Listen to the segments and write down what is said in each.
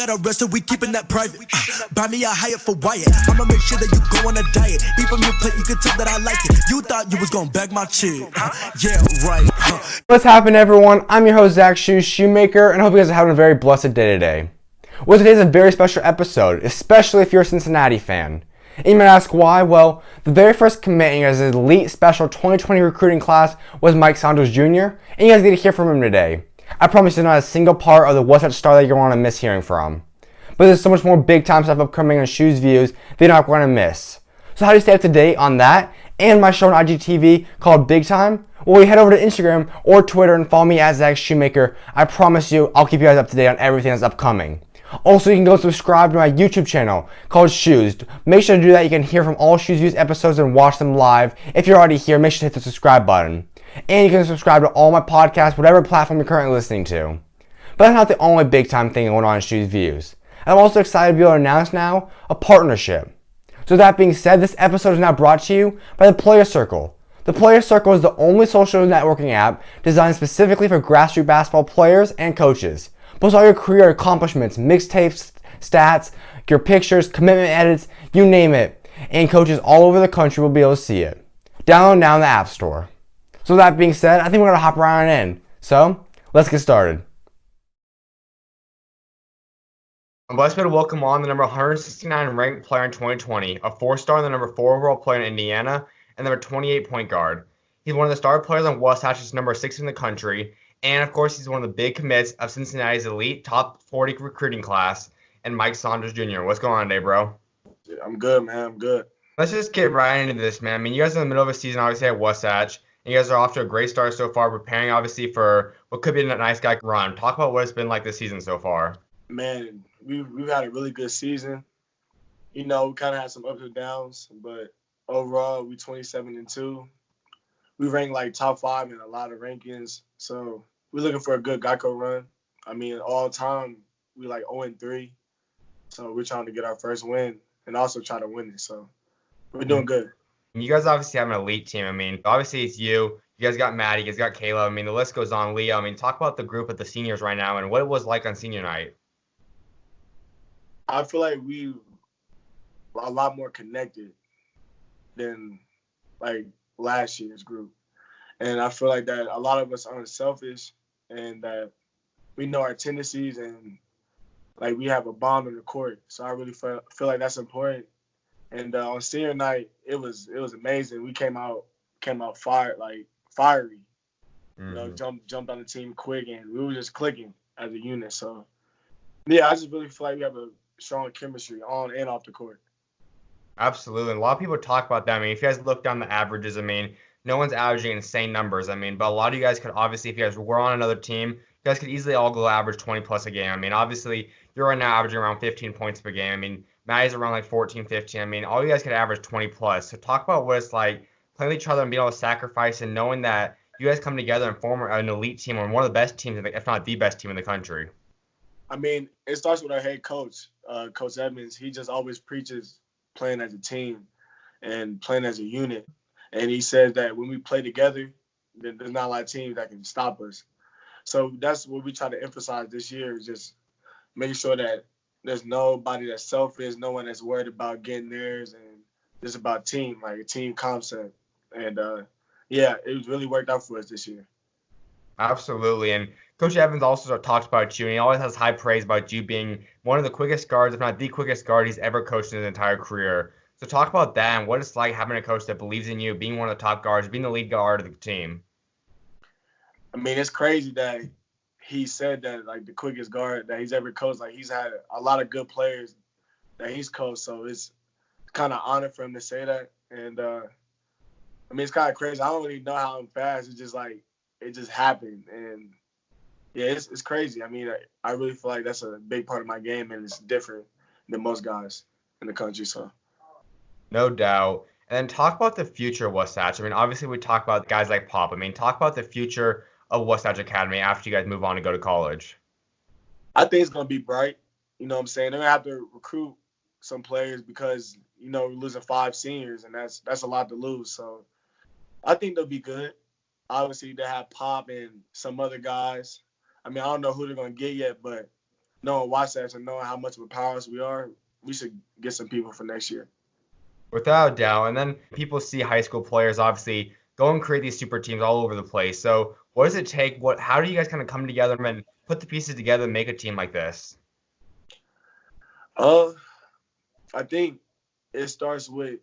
got arrested, we keeping that private. Buy me a Hyatt for Wyatt. I'ma make sure that you go on a diet. Eat from your plate, you can tell that I like it. You thought you was gonna bag my chick. Yeah, right. What's happening, everyone? I'm your host, Zach Schumaker, and I hope you guys are having a very blessed day today. Well, today's a very special episode, especially if you're a Cincinnati fan. And you might ask why? Well, the very first committing as his elite special 2020 recruiting class was Mike Saunders Jr., and you guys get to hear from him today. I promise there's not a single part of the Wasatch star that you're going to miss hearing from. But there's so much more big time stuff upcoming on SchuZ Views that you're not going to miss. So how do you stay up to date on that and my show on IGTV called Big Time? Well, you head over to Instagram or Twitter and follow me at Zach Schumaker. I promise you, I'll keep you guys up to date on everything that's upcoming. Also, you can go subscribe to my YouTube channel called SchuZ. Make sure to do that. You can hear from all SchuZ Views episodes and watch them live. If you're already here, make sure to hit the subscribe button. And you can subscribe to all my podcasts, whatever platform you're currently listening to. But that's not the only big time thing going on in SchuZ Views. I'm also excited to be able to announce now a partnership. So that being said, this episode is now brought to you by the Player Circle. The Player Circle is the only social networking app designed specifically for grassroots basketball players and coaches. Post all your career accomplishments, mixtapes, stats, your pictures, commitment edits, you name it. And coaches all over the country will be able to see it. Download now in the App Store. So that being said, I think we're going to hop right on in. So, let's get started. I'm blessed to welcome on the number 169 ranked player in 2020, a 4-star and the number 4 overall player in Indiana, and number 28 point guard. He's one of the star players on Wasatch's number 6 in the country, and of course he's one of the big commits of Cincinnati's elite top 40 recruiting class, and Mike Saunders Jr. What's going on today, bro? I'm good, man. I'm good. Let's just get right into this, man. I mean, you guys are in the middle of a season, obviously, at Wasatch, and you guys are off to a great start so far, preparing, obviously, for what could be a nice guy run. Talk about what it's been like this season so far. Man, we've had a really good season. You know, we kind of had some ups and downs, but overall, we 27-2. We ranked like top 5 in a lot of rankings, so we're looking for a good Geico run. I mean, all time, we like 0-3, so we're trying to get our first win and also try to win it, so we're doing good. You guys obviously have an elite team. I mean, obviously it's you. You guys got Maddie. You guys got Caleb. I mean, the list goes on. Leo. I mean, talk about the group of the seniors right now and what it was like on senior night. I feel like we a lot more connected than like last year's group. And I feel like that a lot of us aren't selfish and that we know our tendencies and like we have a bond on the court. So I really feel like that's important. And on senior night, it was amazing. We came out fiery. Mm-hmm. You know, jumped on the team quick and we were just clicking as a unit. So yeah, I just really feel like we have a strong chemistry on and off the court. Absolutely. And a lot of people talk about that. I mean, if you guys look down the averages, I mean, no one's averaging insane numbers. I mean, but a lot of you guys could obviously, if you guys were on another team, you guys could easily all go average 20 plus a game. I mean, obviously, you're right now averaging around 15 points per game. I mean, Maddie's around like 14, 15. I mean, all you guys could average 20 plus. So talk about what it's like playing with each other and being able to sacrifice and knowing that you guys come together and form an elite team or one of the best teams, if not the best team in the country. I mean, it starts with our head coach, Coach Edmonds. He just always preaches playing as a team and playing as a unit. And he says that when we play together, then there's not a lot of teams that can stop us. So that's what we try to emphasize this year is just making sure that there's nobody that's selfish, no one that's worried about getting theirs, and just about team, like a team concept. And, yeah, it really worked out for us this year. Absolutely. And Coach Evans also talks about you, and he always has high praise about you being one of the quickest guards, if not the quickest guard he's ever coached in his entire career. So talk about that and what it's like having a coach that believes in you, being one of the top guards, being the lead guard of the team. I mean, it's crazy that he said that, like, the quickest guard that he's ever coached. Like, he's had a lot of good players that he's coached, so it's kind of honor for him to say that. And, I mean, it's kind of crazy. I don't really know how I'm fast. It's just, like, it just happened. And, yeah, it's crazy. I mean, I really feel like that's a big part of my game, and it's different than most guys in the country, so. No doubt. And then talk about the future of Wasatch. I mean, obviously we talk about guys like Pop. I mean, talk about the future of Wasatch Academy after you guys move on to go to college. I think it's going to be bright. You know what I'm saying? They're going to have to recruit some players because, you know, we're losing 5 seniors, and that's a lot to lose. So I think they'll be good. Obviously, they have Pop and some other guys. I mean, I don't know who they're going to get yet, but knowing Wasatch and knowing how much of a powerhouse we are, we should get some people for next year. Without a doubt. And then people see high school players obviously go and create these super teams all over the place. So what does it take? How do you guys kind of come together and put the pieces together and make a team like this? I think it starts with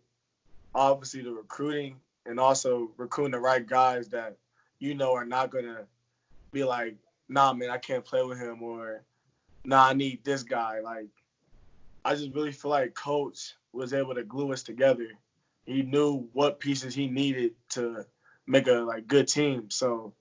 obviously the recruiting and also recruiting the right guys that are not gonna be like, nah, man, I can't play with him, or nah, I need this guy. Like, I just really feel like Coach was able to glue us together. He knew what pieces he needed to make a good team. So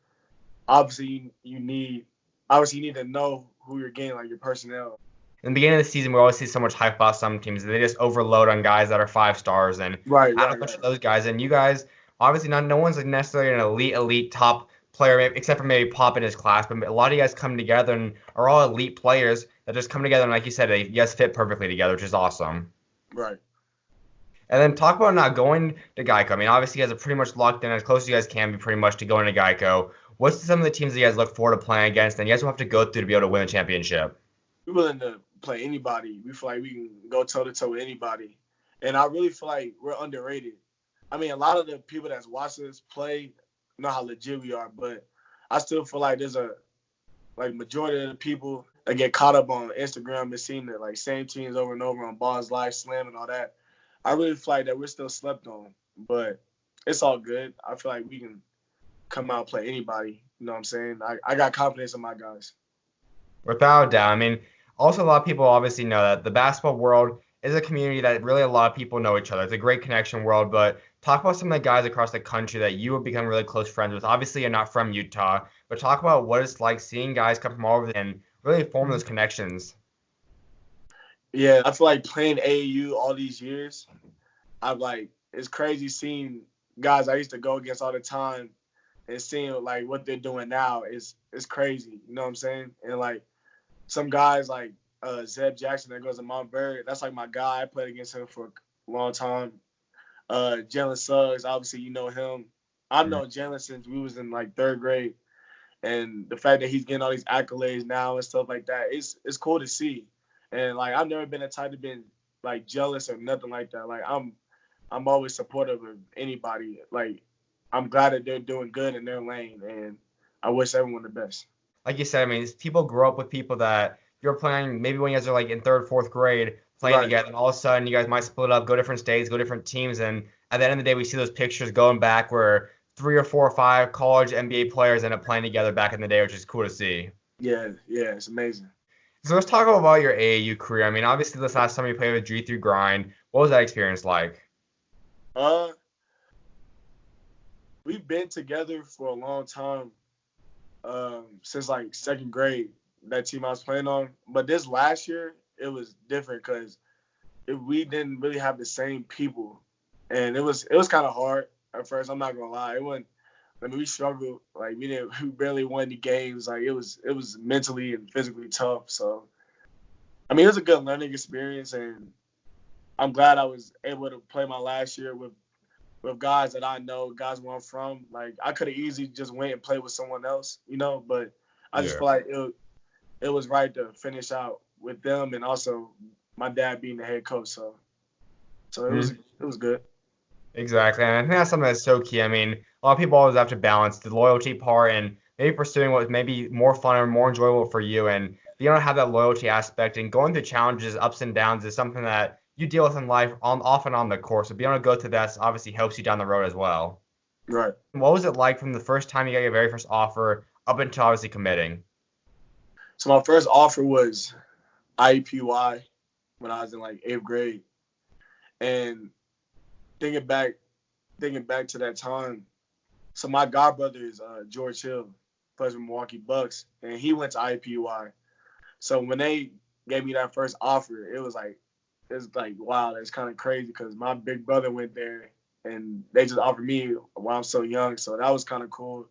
obviously you need to know who you're getting, like your personnel. In the beginning of the season, we always see so much hype about some teams. They just overload on guys that are 5 stars and Right. a bunch of those guys. And you guys, obviously, no one's like necessarily an elite top player, except for maybe Pop in his class. But a lot of you guys come together and are all elite players that just come together. And like you said, you guys fit perfectly together, which is awesome. Right. And then talk about not going to Geico. I mean, obviously, you guys are pretty much locked in as close as you guys can be pretty much to going to Geico. What's some of the teams that you guys look forward to playing against and you guys will have to go through to be able to win a championship? We're willing to play anybody. We feel like we can go toe-to-toe with anybody. And I really feel like we're underrated. I mean, a lot of the people that's watching us play know how legit we are, but I still feel like there's majority of the people that get caught up on Instagram and seeing the same teams over and over on Balls Live, Slam, and all that. I really feel like that we're still slept on, but it's all good. I feel like we can come out and play anybody. You know what I'm saying? I got confidence in my guys. Without a doubt. I mean, also a lot of people obviously know that the basketball world is a community that really a lot of people know each other. It's a great connection world, but talk about some of the guys across the country that you have become really close friends with. Obviously, you're not from Utah, but talk about what it's like seeing guys come from all over and really form those connections. Yeah, I feel like playing AAU all these years, it's crazy seeing guys I used to go against all the time and seeing what they're doing now is crazy. You know what I'm saying? And some guys Zeb Jackson that goes to Montberry, that's my guy. I played against him for a long time. Jalen Suggs, obviously you know him. I've known Jalen since we was in 3rd grade, and the fact that he's getting all these accolades now and stuff like that, it's cool to see. And I've never been the type to be jealous or nothing like that. I'm always supportive of anybody. I'm glad that they're doing good in their lane, and I wish everyone the best. Like you said, I mean, people grow up with people that you're playing maybe when you guys are in 3rd, 4th grade playing Right. together, and all of a sudden you guys might split up, go different states, go different teams, and at the end of the day, we see those pictures going back where 3 or 4 or 5 college NBA players end up playing together back in the day, which is cool to see. Yeah, it's amazing. So let's talk about your AAU career. I mean, obviously this last time you played with G3 Grind, what was that experience like? We've been together for a long time, since 2nd grade, that team I was playing on. But this last year, it was different because we didn't really have the same people. And it was kind of hard at first, I'm not going to lie. We struggled. We barely won the games. It was mentally and physically tough. So, I mean, it was a good learning experience, and I'm glad I was able to play my last year with guys that I know, guys where I'm from. I could have easily just went and played with someone else, but I just feel like it was right to finish out with them, and also my dad being the head coach. So it was good. Exactly, and I think that's something that's so key. I mean, a lot of people always have to balance the loyalty part and maybe pursuing what may be more fun or more enjoyable for you, and you don't have that loyalty aspect, and going through challenges, ups and downs is something that you deal with in life often on the course. So being able to go through that obviously helps you down the road as well. Right. What was it like from the first time you got your very first offer up until obviously committing? So my first offer was IUPUI when I was in 8th grade. And thinking back to that time, so my godbrother is George Hill, plays with Milwaukee Bucks, and he went to IUPUI. So when they gave me that first offer, it was wow, that's kind of crazy because my big brother went there and they just offered me while I'm so young. So that was kind of cool.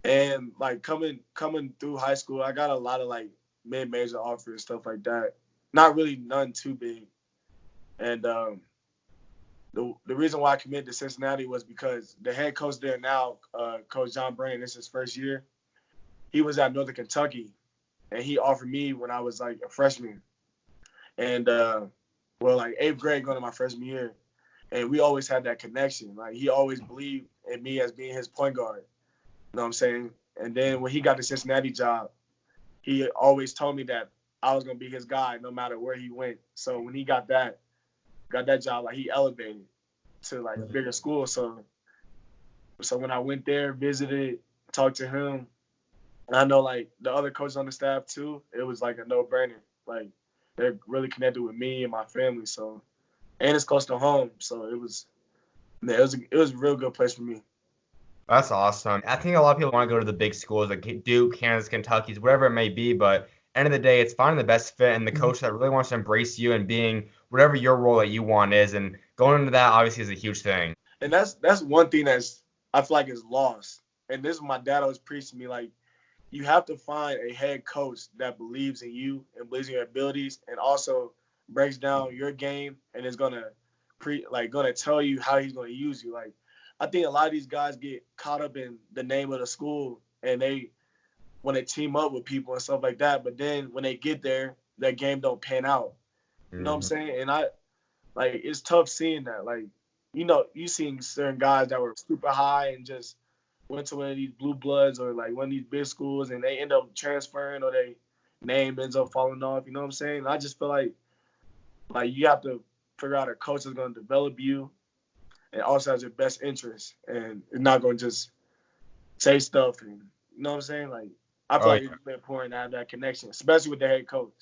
And coming through high school, I got a lot of mid-major offers, stuff like that. Not really none too big. And the reason why I committed to Cincinnati was because the head coach there now, Coach John Brain, this is his first year. He was at Northern Kentucky, and he offered me when I was like a freshman, and like 8th grade going to my freshman year, and we always had that connection. Like he always believed in me as being his point guard. You know what I'm saying? And then when he got the Cincinnati job, he always told me that I was gonna be his guy no matter where he went. So when he got that job, like he elevated to like a bigger school. So when I went there, visited, talked to him, and I know like the other coaches on the staff too, it was like a no-brainer. Like they're really connected with me and my family. So and it's close to home, so it was a real good place for me. That's awesome. I think a lot of people want to go to the big schools like Duke, Kansas, Kentucky's, whatever it may be, but end of the day, it's finding the best fit and the coach that really wants to embrace you and being whatever your role that you want is. And going into that obviously is a huge thing. And that's one thing that's I feel like is lost. And this is what my dad always preached to me, like you have to find a head coach that believes in you and believes in your abilities and also breaks down your game and is gonna tell you how he's gonna use you. Like I think a lot of these guys get caught up in the name of the school and they want to team up with people and stuff like that. But then when they get there, their game don't pan out. You know what I'm saying? And it's tough seeing that. Like, you seen certain guys that were super high and just went to one of these blue bloods or like one of these big schools and they end up transferring or their name ends up falling off. You know what I'm saying? And I just feel like you have to figure out a coach that's going to develop you and also has your best interest and is not going to just say stuff. And you know what I'm saying? Like, I feel like it's really important to have that connection, especially with the head coach.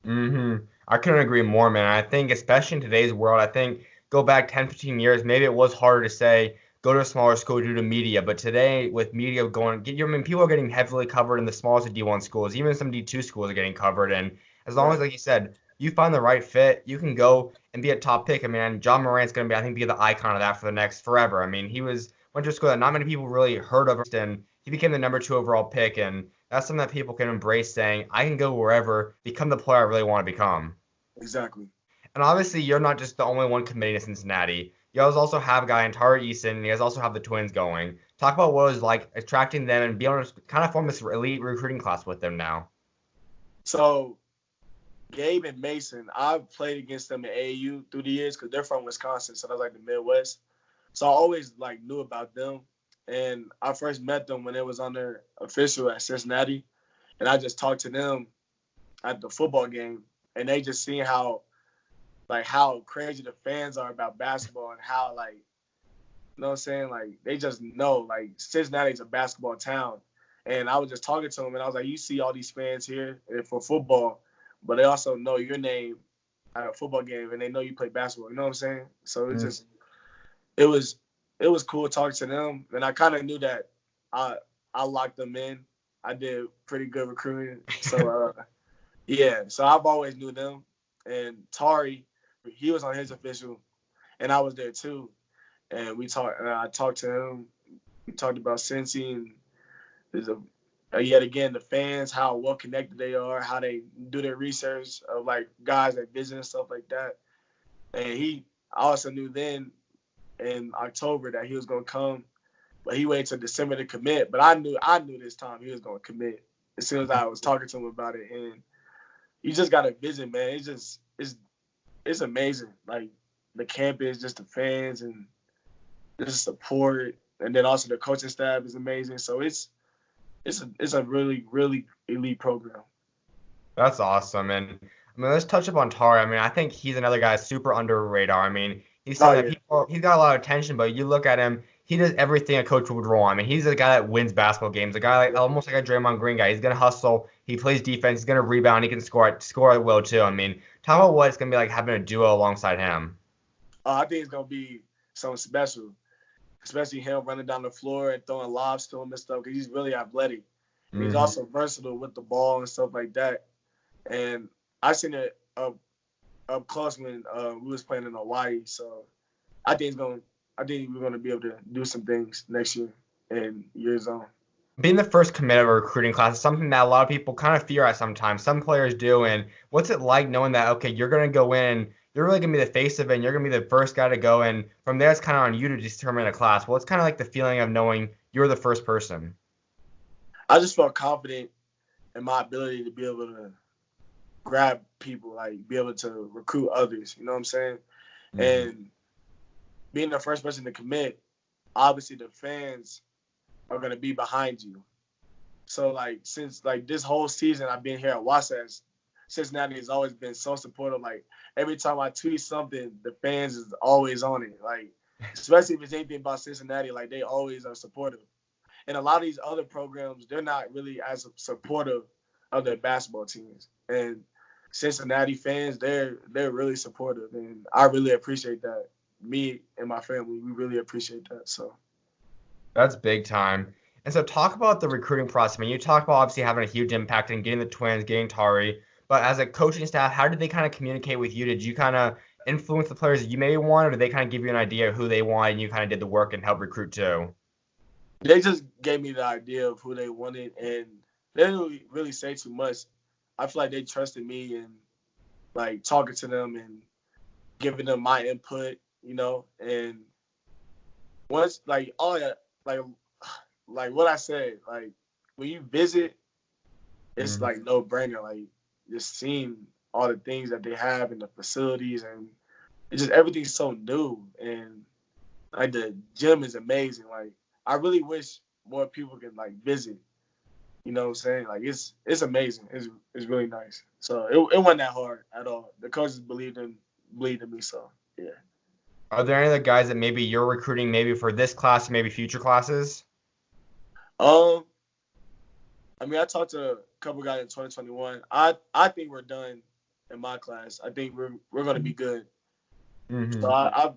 I couldn't agree more, man. I think especially in today's world, I think go back 10, 15 years, maybe it was harder to say go to a smaller school due to media. But today with media people are getting heavily covered in the smallest of D1 schools. Even some D2 schools are getting covered. And as long as, like you said, you find the right fit, you can go and be a top pick. I mean, John Morant's going to be the icon of that for the next forever. I mean, went to a school that not many people really heard of, and he became the number 2 overall pick. And that's something that people can embrace, saying, I can go wherever, become the player I really want to become. Exactly. And obviously, you're not just the only one committing to Cincinnati. You guys also have a guy in Tari Eason, and you guys also have the twins going. Talk about what it was like attracting them and being able to kind of form this elite recruiting class with them now. So, Gabe and Mason, I've played against them in AAU through the years because they're from Wisconsin, so that's like the Midwest. So I always knew about them. And I first met them when it was under official at Cincinnati. And I just talked to them at the football game. And they just seen how crazy the fans are about basketball and how, you know what I'm saying? They just know, Cincinnati's a basketball town. And I was just talking to them, and I was like, you see all these fans here for football, but they also know your name at a football game, and they know you play basketball. You know what I'm saying? So it's just it was cool talking to them, and I kind of knew that I locked them in. I did pretty good recruiting, so so I've always knew them. And Tari, he was on his official, and I was there too. And I talked to him. We talked about Cincy, and there's yet again the fans, how well connected they are, how they do their research of guys that visit and stuff like that. And I also knew then in October that he was going to come, but he waited till December to commit. But I knew this time he was going to commit as soon as I was talking to him about it. And you just got to visit, man. It's amazing. The campus, just the fans and just the support, and then also the coaching staff is amazing. So it's a really, really elite program. That's awesome. And I mean, let's touch upon Tari. I mean, I think he's another guy super under the radar. I mean, he's got a lot of attention, but you look at him, he does everything a coach would want. I mean, he's a guy that wins basketball games, a guy almost like a Draymond Green guy. He's gonna hustle, he plays defense, he's gonna rebound, he can score at will too. I mean, talk about what it's gonna be like having a duo alongside him. I think it's gonna be something special, especially him running down the floor and throwing lobs to him and stuff, because he's really athletic. Mm-hmm. He's also versatile with the ball and stuff like that. And I seen it up close when we was playing in Hawaii. So I think we're gonna be able to do some things next year and years on. Being the first commit of a recruiting class is something that a lot of people kind of fear at sometimes. Some players do. And what's it like knowing that, okay, you're going to go in, you're really going to be the face of it, and you're going to be the first guy to go, and from there it's kind of on you to determine a class. Well, it's kind of like the feeling of knowing you're the first person. I just felt confident and my ability to be able to grab people, like be able to recruit others. You know what I'm saying? Mm-hmm. And being the first person to commit, obviously the fans are gonna be behind you. So like since like this whole season I've been here at Wasatch, Cincinnati has always been so supportive. Like every time I tweet something, the fans is always on it. Like especially if it's anything about Cincinnati, like they always are supportive. And a lot of these other programs, they're not really as supportive of their basketball teams. And Cincinnati fans, they're really supportive, and I really appreciate that. Me and my family, we really appreciate that. So That's big time. And so talk about the recruiting process. I mean, you talk about obviously having a huge impact in getting the twins, getting Tari, but as a coaching staff, how did they kind of communicate with you? Did you kind of influence the players that you maybe wanted, or did they kind of give you an idea of who they wanted and you kind of did the work and help recruit too? they just gave me the idea of who they wanted, and they didn't really say too much. I feel like they trusted me and like talking to them and giving them my input, you know. And once like all that, like what I said, like when you visit, it's like no brainer. Like just seeing all the things that they have in the facilities, and it's just everything's so new, and like the gym is amazing. Like I really wish more people can like visit. You know what I'm saying? Like it's amazing. It's really nice. So it wasn't that hard at all. The coaches believed in me. So yeah. Are there any other guys that maybe you're recruiting maybe for this class, maybe future classes? I mean, I talked to a couple guys in 2021. I think we're done in my class. I think we're gonna be good. Mm-hmm. So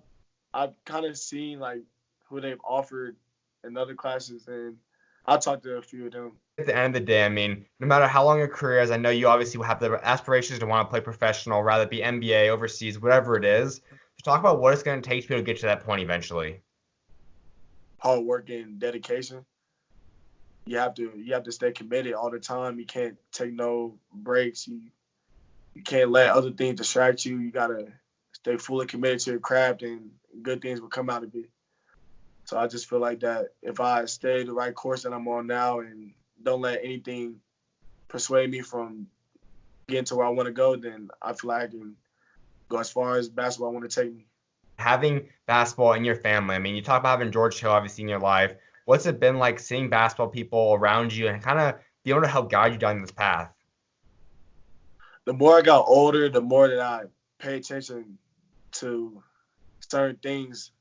I've kind of seen like who they've offered in other classes, and I talked to a few of them. At the end of the day, I mean, no matter how long your career is, I know you obviously will have the aspirations to want to play professional, rather it be NBA, overseas, whatever it is. So talk about what it's going to take for you to get to that point eventually. Hard work and dedication. You have to stay committed all the time. You can't take no breaks. You can't let other things distract you. You gotta stay fully committed to your craft, and good things will come out of it. So I just feel like that if I stay the right course that I'm on now and don't let anything persuade me from getting to where I want to go, then I feel like I can go as far as basketball want to take me. Having basketball in your family, I mean, you talk about having George Hill obviously in your life. What's it been like seeing basketball people around you and kind of be able to help guide you down this path? The more I got older, the more that I pay attention to certain things,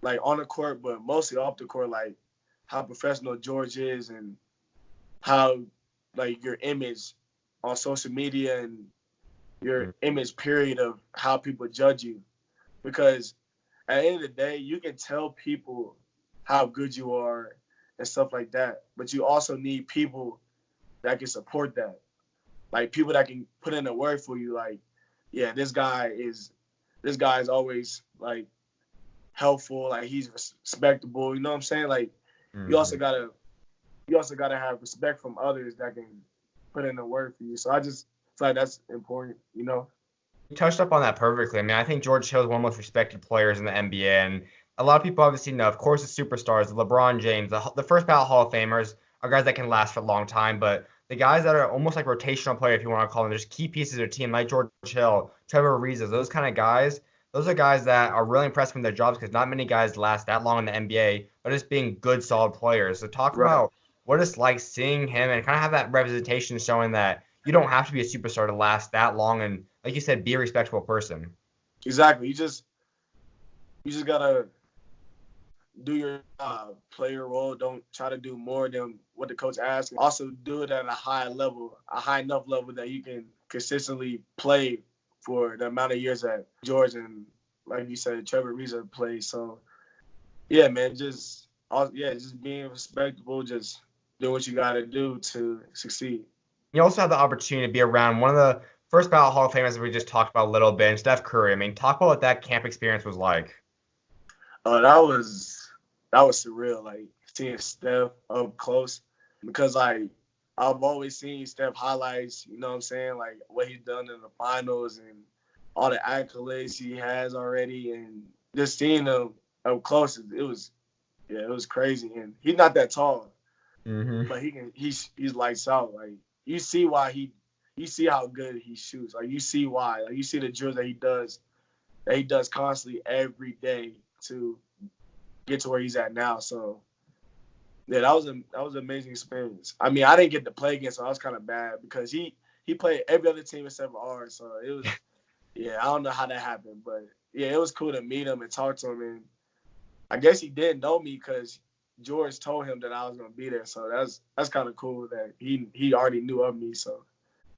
like on the court, but mostly off the court, like how professional George is and how like your image on social media and your image period of how people judge you. Because at the end of the day, you can tell people how good you are and stuff like that, but you also need people that can support that. Like people that can put in the work for you. Like, yeah, this guy is always like helpful. Like he's respectable. You know what I'm saying? Like you also gotta have respect from others that can put in the work for you. So I just feel like that's important. You know. You touched up on that perfectly. I mean, I think George Hill is one of the most respected players in the NBA, and a lot of people obviously know, of course, the superstars, the LeBron James, the first ballot Hall of Famers are guys that can last for a long time, but the guys that are almost like rotational players, if you want to call them, there's key pieces of their team, like George Hill, Trevor Ariza, those kind of guys. Those are guys that are really impressive in their jobs because not many guys last that long in the NBA, but just being good, solid players. So talk about what it's like seeing him and kind of have that representation showing that you don't have to be a superstar to last that long and, like you said, be a respectable person. Exactly. You just gotta do your play your role. Don't try to do more than what the coach asks. Also do it at a high enough level that you can consistently play for the amount of years that George and, like you said, Trevor Ariza played. So yeah, man, just being respectable, just do what you gotta do to succeed. You also have the opportunity to be around one of the first ballot Hall of Famers that we just talked about a little bit, and Steph Curry. I mean, talk about what that camp experience was like. That was surreal, like seeing Steph up close, because like I've always seen Steph highlights, you know what I'm saying, like what he's done in the finals and all the accolades he has already, and just seeing him up close, it was crazy. And he's not that tall, but he's lights out. Like you see why you see how good he shoots. Like you see why. Like you see the drills that he does constantly every day to get to where he's at now. So yeah, that was an amazing experience. I mean, I didn't get to play against him. I was kind of bad because he played every other team except for ours. So it was yeah, I don't know how that happened, but yeah, it was cool to meet him and talk to him. And I guess he didn't know me because George told him that I was gonna be there. So that's kind of cool that he already knew of me. So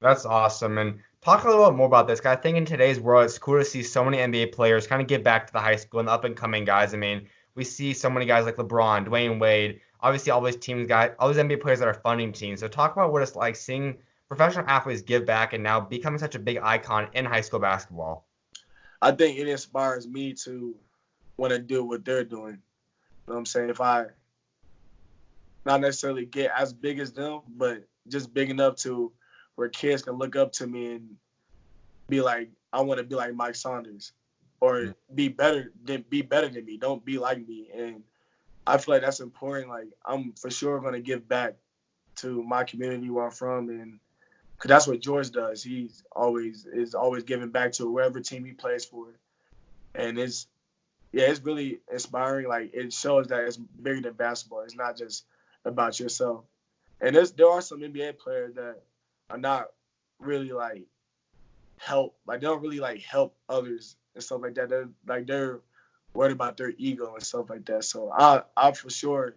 That's awesome. And talk a little bit more about this, 'cause I think in today's world, it's cool to see so many NBA players kind of get back to the high school and the up and coming guys. I mean, we see so many guys like LeBron, Dwayne Wade, obviously all these teams guys, all these NBA players that are funding teams. So talk about what it's like seeing professional athletes give back and now becoming such a big icon in high school basketball. I think it inspires me to want to do what they're doing. You know what I'm saying? If I not necessarily get as big as them, but just big enough to where kids can look up to me and be like, I want to be like Mike Saunders, or be better than me. Don't be like me. And I feel like that's important. Like I'm for sure going to give back to my community where I'm from, and because that's what George does. He's always giving back to wherever team he plays for, and it's really inspiring. Like it shows that it's bigger than basketball. It's not just about yourself. And there are some NBA players that are not really like they don't really like help others and stuff like that. They're worried about their ego and stuff like that. So I for sure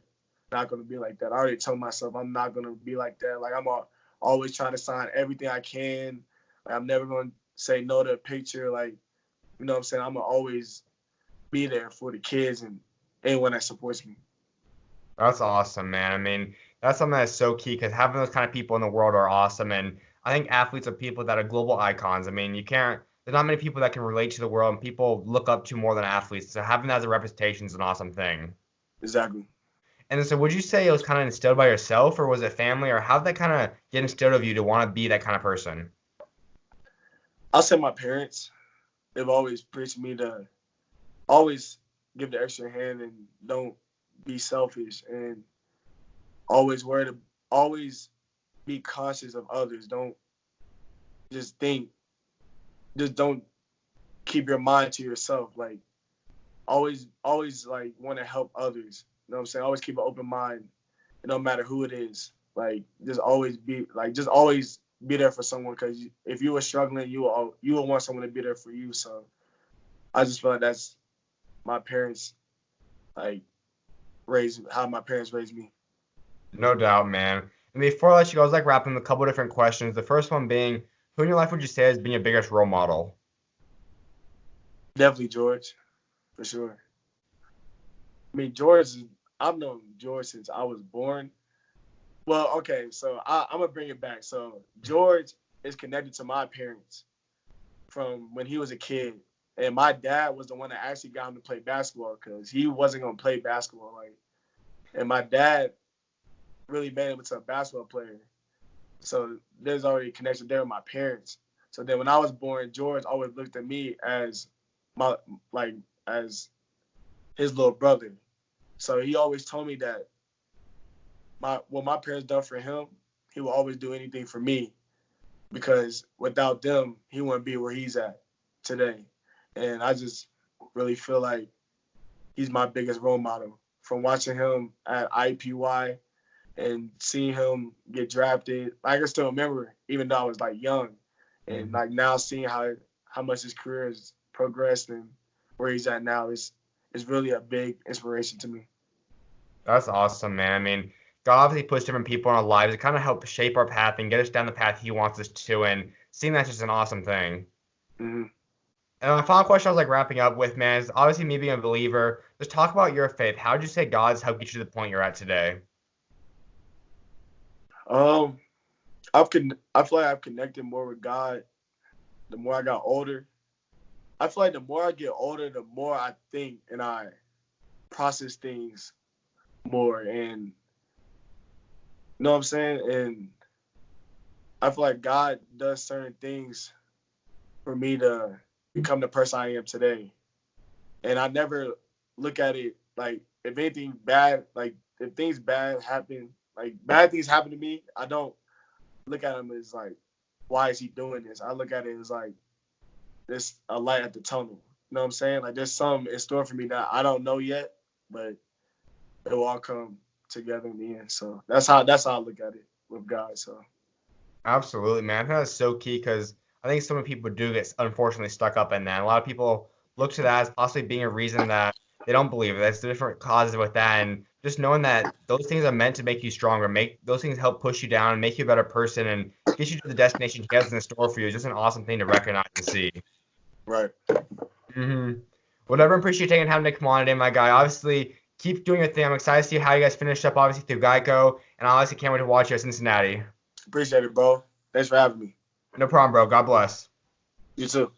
not gonna be like that. I already told myself I'm not gonna be like that. Like I'm always trying to sign everything I can. Like I'm never gonna say no to a picture. Like you know what I'm saying. I'm gonna always be there for the kids and anyone that supports me. That's awesome, man. I mean, that's something that's so key because having those kind of people in the world are awesome. And I think athletes are people that are global icons. I mean, there's not many people that can relate to the world and people look up to more than athletes. So having that as a representation is an awesome thing. Exactly. And so would you say it was kind of instilled by yourself or was it family or how did that kind of get instilled of you to want to be that kind of person? I'll say my parents. They've always preached me to always give the extra hand and don't be selfish and always be conscious of others. Don't just don't keep your mind to yourself. Like always like want to help others. You know what I'm saying? Always keep an open mind. No matter who it is. Like just always be there for someone because if you were struggling, you will want someone to be there for you. So I just feel like that's my parents like how my parents raised me. No doubt, man. And before I let you go, I was like wrapping a couple different questions. The first one being, who in your life would you say has been your biggest role model? Definitely George, for sure. I mean, I've known George since I was born. Well, okay, so I'm going to bring it back. So George is connected to my parents from when he was a kid. And my dad was the one that actually got him to play basketball because he wasn't going to play basketball. And my dad really made him into a basketball player. So there's already a connection there with my parents. So then when I was born, George always looked at me as as his little brother. So he always told me that what my parents done for him, he will always do anything for me because without them, he wouldn't be where he's at today. And I just really feel like he's my biggest role model from watching him at IPY and seeing him get drafted. I can still remember, even though I was like young, and like now seeing how much his career has progressed and where he's at now is really a big inspiration to me. That's awesome, man. I mean, God obviously puts different people in our lives to kind of help shape our path and get us down the path He wants us to, and seeing that's just an awesome thing. Mm-hmm. And my final question I was like wrapping up with, man, is obviously me being a believer. Just talk about your faith. How would you say God's helped you to the point you're at today? I feel like I've connected more with God the more I got older. I feel like the more I get older, the more I think and I process things more, and you know what I'm saying? And I feel like God does certain things for me to become the person I am today. And I never look at it like if things bad happen to me, I don't look at him as like, why is he doing this? I look at it as like, this a light at the tunnel. You know what I'm saying? Like there's something in store for me that I don't know yet, but it will all come together in the end. So that's how I look at it with guys. So Absolutely, man. I think that's so key because I think so many people do get unfortunately stuck up in that. A lot of people look to that as possibly being a reason that they don't believe it. There's different causes with that, and just knowing that those things are meant to make you stronger, make those things help push you down and make you a better person and get you to the destination he has in store for you is just an awesome thing to recognize and see. right. Whatever, appreciate you taking time to come on today, my guy. Obviously, keep doing your thing. I'm excited to see how you guys finish up, obviously, through Geico, and I obviously can't wait to watch you at Cincinnati. Appreciate it, bro. Thanks for having me. No problem, bro. God bless. You too.